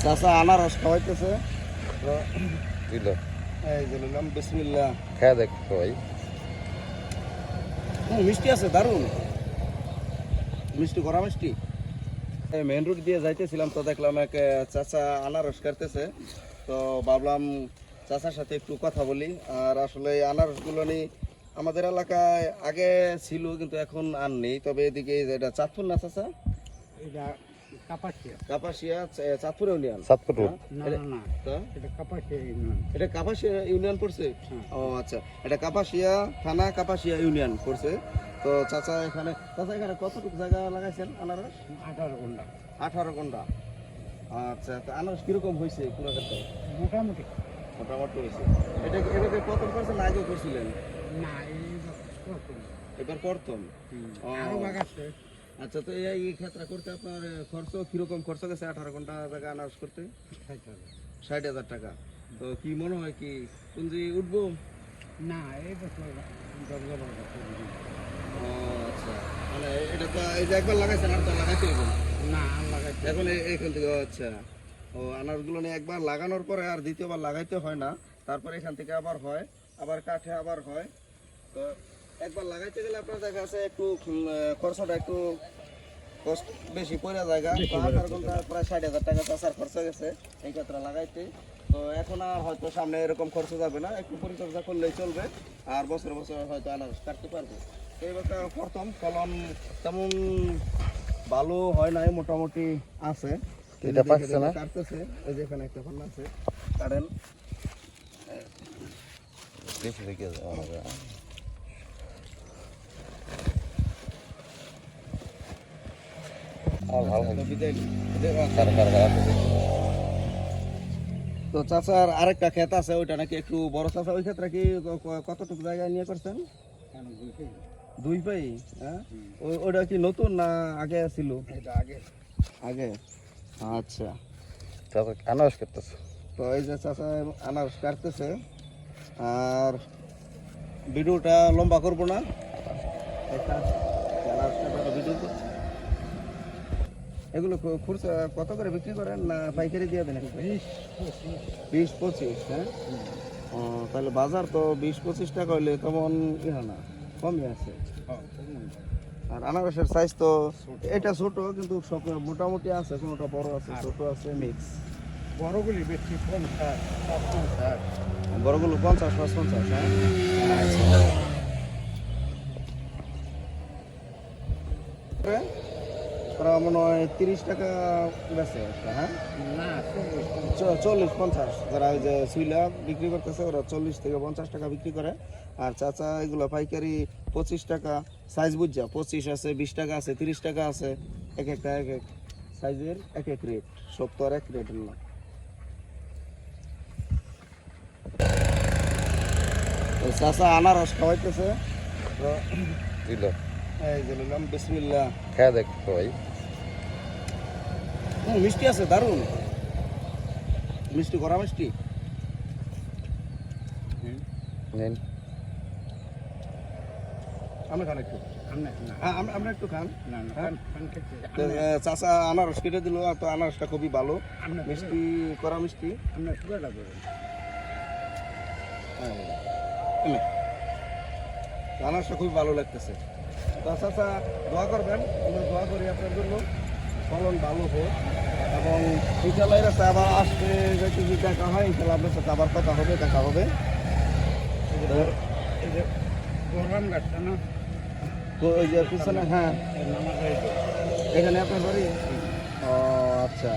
চাচা আনারস খাওয়াইতেছে দিল এই যে নিলাম বিসমিল্লাহ। খেয়ে দেখ ভাই। মিষ্টি আছে দারুণ মিষ্টি, কড়া মিষ্টি। মেন রোড দিয়ে যাইতেছিলাম তো দেখলাম এক চাচা আনারস কাটতেছে, তো ভাবলাম চাচার সাথে একটু কথা বলি। আর আসলে এই আনারসগুলো নিয়ে আমাদের এলাকায় আগে ছিল কিন্তু এখন আর নেই। তবে এদিকে এটা চাঁদপুর না চাচা? এটা কাপাসিয়া। কাপাসিয়া চাঁদপুর ইউনিয়ন। সাতপুর রোড। না না না, এটা কাপাসিয়া ইউনিয়ন। এটা কাপাসিয়া ইউনিয়ন পড়ছে? হ্যাঁ। ও আচ্ছা, এটা কাপাসিয়া থানা কাপাসিয়া ইউনিয়ন পড়ছে। তো চাচা এখানে কতটুকু জায়গা লাগাইছেন আনারস? 18 ঘন্টা 18 ঘন্টা। আচ্ছা, তো আনারস কিরকম হয়েছে পুরো ক্ষেত্রে? মোটামুটি। মোটামুটি হয়েছে। এটা এভাবে প্রথম করছেন না আগেও করছিলেন? না, এবার প্রথম। ও। আরো বাগ আছে। আচ্ছা, তো এই ক্ষেত্রে করতে আপনার খরচ কিরকম খরচ গেছে 18 ঘন্টা জায়গা আনারস করতে? 60,000 টাকা। তো কি মনে হয় কি পুঁজি উঠবো? না, এই বছর ও আচ্ছা, মানে এটা তো এই যে একবার লাগাইছেন আর তো লাগাইতে হবে না? না, আর লাগাইতে এখন এইখান থেকে আচ্ছা, ও আনারসগুলো নিয়ে একবার লাগানোর পরে আর দ্বিতীয়বার লাগাইতে হয় না, তারপরে এখান থেকে আবার হয়, আবার কাঠে আবার হয়। তো একবার লাগাইতে গেলে আপনার দেখা আছে একটু খরচটা একটু কষ্ট বেশি পড়ে জায়গা। 18 ঘন্টা প্রায় 60,000 টাকা চাষার খরচ গেছে এই ক্ষেত্রে লাগাইতে। তো এখন আর হয়তো সামনে এরকম খরচ যাবে না, একটু পরিচর্যা করলেই চলবে, আর বছর বছর হয়তো আনারস কাটতে পারবে। এই বছর প্রথম ফলন তেমন ভালো হয় নাই, মোটামুটি আছে। এটা পাকছে না? কাটতেছে, এই যে এখানে একটা ফল আছে, কাটেন। বেশি থেকে আমাদের তো চাচার আরেকটা ক্ষেত আছে, ওইটা নাকি একটু বড় চাচা। ওই ক্ষেত্রে কি কতটুকু জায়গায় নিয়ে করছেন? 2 পাই। হ্যাঁ, ওইটা কি নতুন না আগে ছিল? আগে। আচ্ছা, আনারস করতেছে। তো এই যে চাচা আনারস কাটতেছে, আর ভিডিওটা লম্বা করবো না, ভিডিও করছি। এগুলো খুচরা কত করে বিক্রি করেন না পাইকারি দিয়ে দেন? 20-25। হ্যাঁ, ও তাহলে বাজার তো 20-25 টাকা হইলে তেমন ইহা না, কমই আছে। আর আনারসের সাইজ তো এটা ছোট, কিন্তু সব মোটামুটি আছে, কোনোটা বড় আছে, ছোট আছে, মিক্স। বড়গুলি বেশি 50-50। বড়গুলো 50-55। হ্যাঁ, ওরা মনে হয় 30 টাকা বেচে একটা। হ্যাঁ, না, 40-50 যারা ওই যে সুইলা বিক্রি করতেছে, ওরা 40 থেকে 50 টাকা বিক্রি করে। আর চাচা এগুলো পাইকারি 25 টাকা সাইজ বুঝা, 25 আছে, 20 টাকা আছে, 30 টাকা আছে। এক একটা এক এক সাইজের এক এক রেট, সব তো আর এক রেট না। চাচা আনারস খাওয়াইতেছে দিল এই যে নিলাম বিসমিল্লাহ। খেয়ে দেখ ভাই। মিষ্টি আছে দারুণ মিষ্টি, কড়া মিষ্টি। নেন আমরা খান একটু, আমরা একটু খান। না, চাচা আনারস কেটে দিল, তো আনারসটা খুবই ভালো, মিষ্টি, কড়া মিষ্টি। আমরা সুগারটা করেন। আনারসটা খুবই ভালো লাগতেছে। তো চাচা দোয়া করবেন, আমরা দোয়া করি আপনার জন্য ফলন ভালো হোক, এবং ইনশাল্লাহ রাস্তা আবার আসতে যদি দেখা হয়, ইনশাল্লাহ আপনার সাথে আবার কথা হবে, দেখা হবে। এই যে গরম গাছটা না, তো ওই যে পিছনে, হ্যাঁ, এখানে আপনার বাড়ি? ও আচ্ছা।